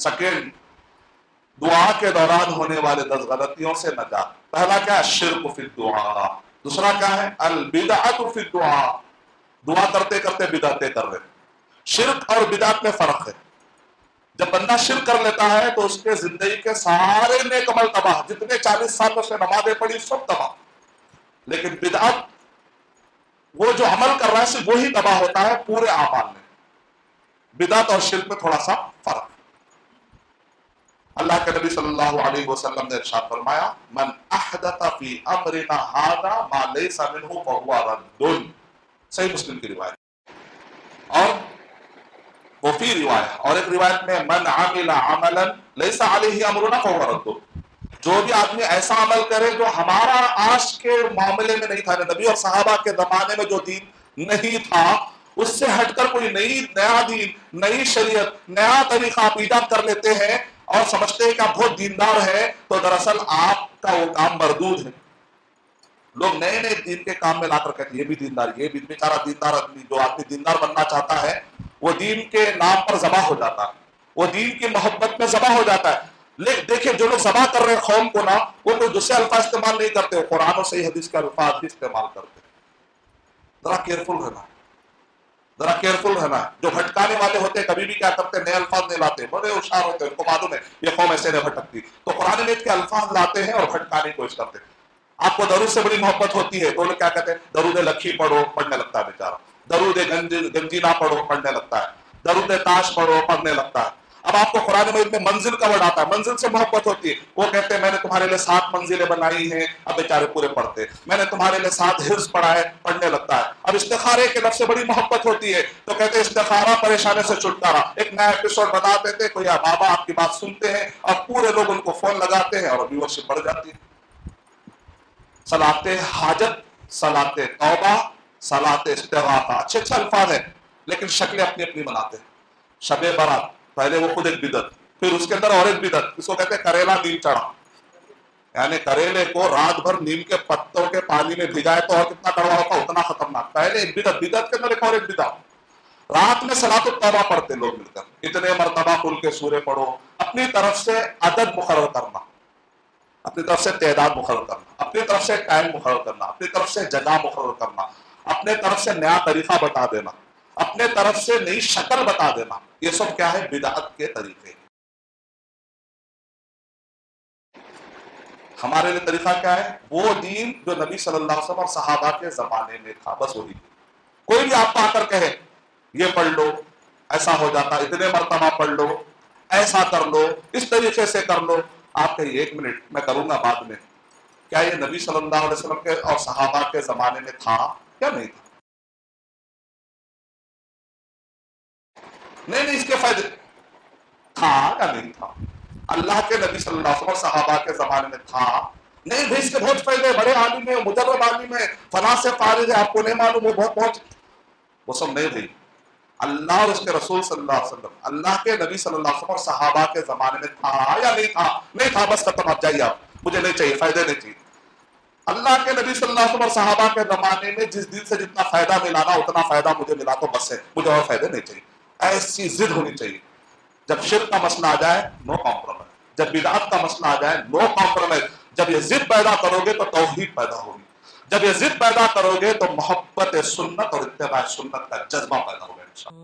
Second, दुआ के दौरान होने वाले 10 गलतियों से नजात। पहला क्या है? शिर्क फिर दुआ। दूसरा क्या है? अल बिदअत फिर दुआ, दुआ करते करते बिदअतें कर रहे। शिर्क और बिदअत में फर्क है। जब बंदा शिर्क कर लेता है तो उसके जिंदगी के सारे नेक अमल तबाह, जितने 40 साल से नमाजें पढ़ी सब तबाह। लेकिन बिदअत, वो जो अमल कर रहा है सिर्फ वही तबाह होता है पूरे आमाल में। बिदअत और शिर्क में थोड़ा सा फर्क। अल्लाह के नबी सल्लल्लाहु अलैहि वसल्लम ने इरशाद फरमाया, मन अहदता फी अमरिना हादा मा लैसा मिनहु फहुवा रद्दुन। सही मुस्लिम की रिवायत। और वो फी रिवायत, और एक रिवायत में मन आमिला अमलन लैसा अलैहि अमरुना फहुवा रद्दुन। जो भी आदमी ऐसा अमल करे जो हमारा आज के मामले में नहीं था, नबी और सहाबा के जमाने में जो दीन नहीं था, उससे हटकर कोई नया दीन, नई शरीयत, नया तरीका आप ईजाद कर लेते हैं और समझते हैं कि आप बहुत दीनदार है, तो दरअसल आपका वो काम मरदूद है। लोग नए नए दीन के काम में लाकर कहते हैं ये भी दीनदार, ये भी बेचारा दीनदार आदमी। जो आदमी दीनदार बनना चाहता है वो दीन के नाम पर ज़बा हो जाता है, वो दीन की मोहब्बत में ज़बा हो जाता है। देखिए जो लोग ज़बा कर रहे हैं कौम को ना, वो कोई दूसरे अल्फाज इस्तेमाल नहीं करते, वो कुरान और सही हदीस के अल्फाज भी इस्तेमाल करते हैं। जरा केयरफुल रहना, जरा केयरफुल रहना। जो भटकाने वाले होते हैं कभी भी क्या करते हैं, नए अल्फाज नहीं लाते, बड़े होशियार होते हैं, उनको मालूम है ये कौम ऐसे नहीं भटकती, तो कुरान में के अल्फाज लाते हैं और भटकाने की कोशिश करते हैं। आपको दरूद से बड़ी मोहब्बत होती है तो लोग क्या कहते हैं, दरूद लखी पढ़ो, पढ़ने लगता है बेचारा। दरूद गंजी ना पढ़ो, पढ़ने लगता है। दरूद ताश पढ़ो, पढ़ने लगता है। अब आपको कुरान में मंजिल का वर्ड आता है, मंजिल से मोहब्बत होती है। वो कहते हैं मैंने तुम्हारे लिए 7 मंजिलें बनाई हैं, अब बेचारे पूरे पढ़ते। मैंने तुम्हारे लिए 7 हिफ्ज़ पढ़ा है, पढ़ने लगता है। अब इस्तिखारे के लफ्ज़ से बड़ी मोहब्बत होती है तो कहते हैं इस्तिखारा परेशानी से छुटकारा। एक नया एपिसोड बना देते, कोई बाबा आपकी बात सुनते हैं और पूरे लोग उनको फोन लगाते हैं और व्यूअरशिप बढ़ जाती है। सलाते हाजत, सलाते तौबा, सलाते इस्तिगासा, अच्छे अच्छे अल्फाज हैं, लेकिन शक्लें अपनी अपनी बनाते हैं। शबे बारात, पहले वो खुद एक बिदत, फिर उसके अंदर और एक बिदत, इसको कहते हैं करेला नीम चढ़ा। यानी करेले को रात भर नीम के पत्तों के पानी में भिगाए तो और कितना कड़वा होता, उतना खतरनाक। पहले एक बिदत, बिदत के अंदर एक और एक बिदत। रात में सलातो तौबा पढ़ते लोग मिलकर, इतने मरतबा खुल के सूरे पढ़ो। अपनी तरफ से अदद मुकर्रर करना, अपनी तरफ से तादाद मुकर्रर करना, अपनी तरफ से टाइम मुकर्रर करना, अपनी तरफ से जगह मुकर्रर करना, अपने तरफ से नया तरीका बता देना, अपने तरफ से नई शक्ल बता देना। ये सब क्या है? बिदअत के तरीके। हमारे लिए तरीका क्या है? वो दीन जो नबी सल्लल्लाहु अलैहि वसल्लम और सहाबा के जमाने में था, बस वही। कोई भी आपको आकर कहे ये पढ़ लो, ऐसा हो जाता, इतने मरतबा पढ़ लो, ऐसा कर लो, इस तरीके से कर लो, आप कहिए 1 मिनट मैं करूंगा बाद में। क्या ये नबी सल्लल्लाहु अलैहि वसल्लम के और सहाबा के जमाने में था क्या? नहीं था। नहीं, इसके फायदे था या नहीं था? अल्लाह के नबी सल्लल्लाहु अलैहि वसल्लम सहाबा के जमाने में था? नहीं भाई, इसके बहुत फायदे, बड़े आलिम है, मुजर्रब आलिम है, फला से फारिग है, आपको नहीं मालूम, वो बहुत वो सब नहीं भाई। अल्लाह और उसके रसूल सल्लल्लाहु अलैहि वसल्लम, अल्लाह के नबी सल्लल्लाहु अलैहि वसल्लम और सहाबा के जमाने में था या नहीं था? नहीं था, बस खत्म, आप जाइए, आप, मुझे नहीं चाहिए, फायदे नहीं चाहिए। अल्लाह के नबी सल्लल्लाहु अलैहि वसल्लम और सहाबा के जमाने में जिस दिन से जितना फायदा मिला ना, उतना फायदा मुझे मिला तो बस है, मुझे और फायदे नहीं चाहिए। ऐसी जिद होनी चाहिए। जब शिर्क का मसला आ जाए, नो कॉम्प्रोमाइज। जब बिदअत का मसला आ जाए, नो कॉम्प्रोमाइज। जब ये जिद पैदा करोगे तो तौहीद पैदा होगी। जब ये जिद पैदा करोगे तो मोहब्बत सुन्नत और इत्तिबा सुन्नत का जज्बा पैदा होगा इंशाअल्लाह।